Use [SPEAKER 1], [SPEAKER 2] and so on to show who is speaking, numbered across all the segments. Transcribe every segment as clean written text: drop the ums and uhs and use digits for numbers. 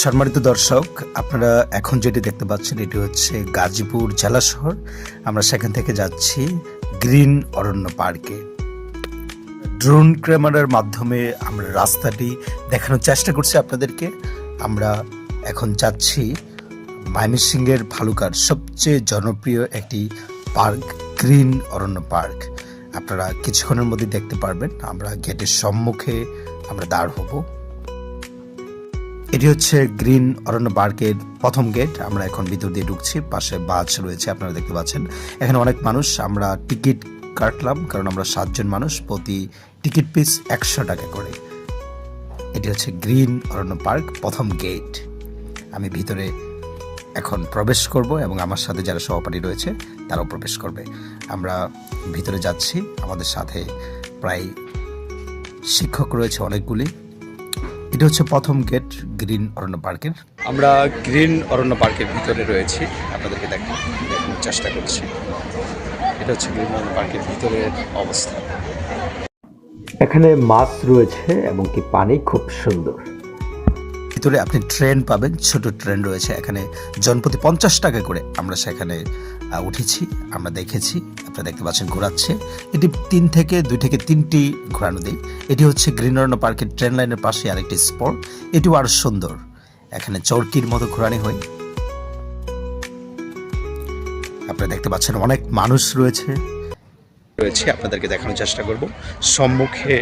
[SPEAKER 1] সম্মানিত দর্শক, আপনারা এখন যেটি দেখতে পাচ্ছেন এটি হচ্ছে গাজীপুর জেলা শহর। আমরা সেখান থেকে যাচ্ছি গ্রিন অরণ্য পার্কে। ড্রোন ক্যামেরার মাধ্যমে আমরা রাস্তাটি দেখানোর চেষ্টা করছি আপনাদেরকে। আমরা এখন যাচ্ছি ময়মনসিংহের ভালুকার সবচেয়ে জনপ্রিয় একটি পার্ক, গ্রিন অরণ্য পার্ক। আপনারা কিছুক্ষণের মধ্যে দেখতে পারবেন। আমরা গেটের সম্মুখে আমরা দাঁড় হব। এটি হচ্ছে গ্রিন অরণ্য পার্কের প্রথম গেট। আমরা এখন ভিতর দিয়ে ঢুকছি। পাশে বাস রয়েছে, আপনারা দেখতে পাচ্ছেন। এখানে অনেক মানুষ। আমরা টিকিট কাটলাম, কারণ আমরা 7 জন মানুষ, প্রতি টিকিট পিস 100 টাকা করে। এটি হচ্ছে গ্রিন অরণ্য পার্ক প্রথম গেট। আমি ভিতরে এখন প্রবেশ করব এবং আমার সাথে যারা সহপাঠী রয়েছে তারাও প্রবেশ করবে। আমরা ভিতরে যাচ্ছি। আমাদের সাথে প্রায় শিক্ষক রয়েছে অনেকগুলি। এটা হচ্ছে প্রথম গেট গ্রিন অরণ্য পার্কের। আমরা গ্রিন অরণ্য পার্কের ভিতরে রয়েছি, আপনাদেরকে দেখানোর চেষ্টা করছি। এটা হচ্ছে গ্রিন অরণ্য পার্কের ভিতরের অবস্থা। এখানে মাছ রয়েছে এবং কি পানি খুব সুন্দর। ভিতরে আপনি ট্রেন পাবেন, ছোট ট্রেন রয়েছে এখানে, জনপ্রতি 50 টাকা করে। আমরা সেখানে উঠেছি, আমরা দেখেছি, আপনারা দেখতে পাচ্ছেন ঘোরাচ্ছে। এটি 2 থেকে 3টি ঘোরানো দেয়। এটি হচ্ছে গ্রিন অরণ্য পার্কের ট্রেন লাইনের পাশে আরেকটি স্পট। এটিও আরো সুন্দর। এখানে চরকির মতো ঘোরানি হয়। আপনারা দেখতে পাচ্ছেন অনেক মানুষ রয়েছে। আপনাদেরকে দেখানোর চেষ্টা করব সম্মুখে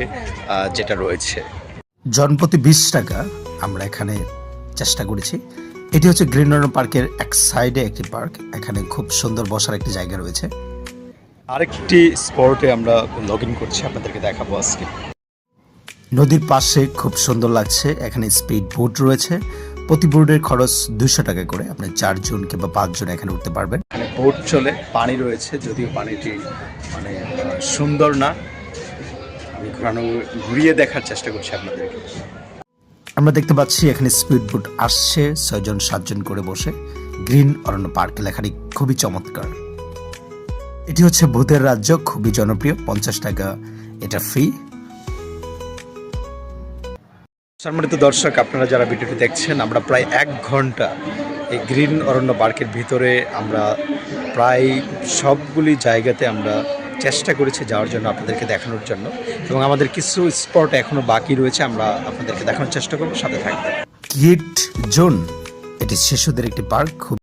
[SPEAKER 1] যেটা রয়েছে। জনপ্রতি 20 টাকা আমরা এখানে চেষ্টা করেছি। এটি হচ্ছে গ্রিন অরণ্য পার্কের এক সাইডে একটি পার্ক। এখানে খুব সুন্দর বসার একটি জায়গা রয়েছে। আরেকটি স্পটে আমরা লগ ইন করছি, আপনাদেরকে দেখাবো আজকে। নদীর পাশে খুব সুন্দর লাগছে। এখানে স্পিড বোট রয়েছে। প্রতি বোটের খরচ 200 টাকা করে। আপনি 4 জন কিংবা 5 জন এখানে উঠতে পারবেন। এখানে বোট চলে, পানি রয়েছে, যদিও পানিটি সুন্দর না। আমি ঘুরিয়ে দেখার চেষ্টা করছি আপনাদেরকে। আমরা দেখতে পাচ্ছি এখানে স্পিড বোট আসছে 6 জন 7 জন করে বসে। গ্রিন অরণ্য পার্ক লেখাটি খুবই চমৎকার। এটি হচ্ছে ভূতের রাজ্য, খুবই জনপ্রিয়। 50 টাকা এটা ফ্রি। সম্মানিত দর্শক, আপনারা যারা ভিডিওটি দেখছেন, আমরা প্রায় 1 ঘন্টা এই গ্রিন অরণ্য পার্কের ভিতরে আমরা প্রায় সবগুলি জায়গাতে আমরা চেষ্টা করেছি যাওয়ার জন্য, আপনাদেরকে দেখানোর জন্য। এবং আমাদের কিছু স্পট এখনো বাকি রয়েছে, আমরা আপনাদেরকে দেখানোর চেষ্টা করব, সাথে থাকবেন। কিড জোন, এটি শিশুদের একটি পার্ক।